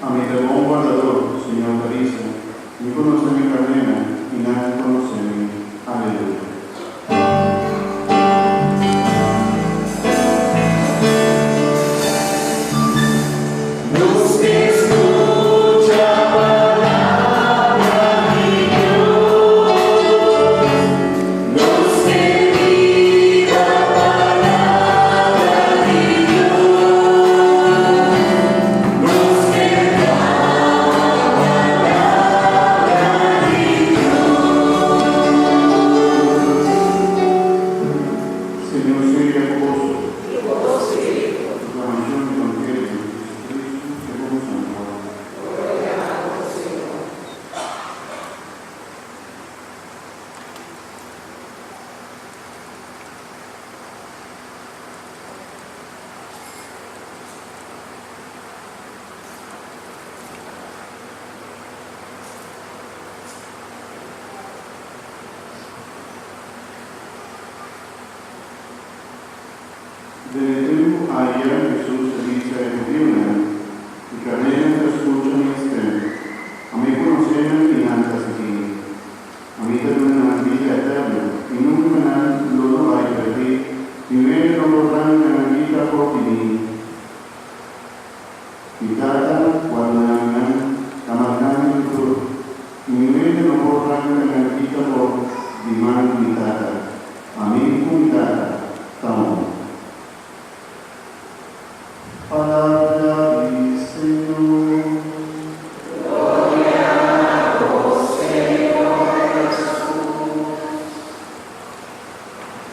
A mi buen guardador, Señor Carissa, mi conoceme carnera y nada conoceme. Aleluya. Denetu ayer Jesús se dice y carnera te escucha mi estreno. A mí conocen y antes aquí. A mí te dan una vida eterna, y nunca lo hay perdido, y me lo borran en la vida por ti. Y tata, cuando la marcan en tu, y me lo borran en la vida por ti, y tata. A mí, tata, estamos.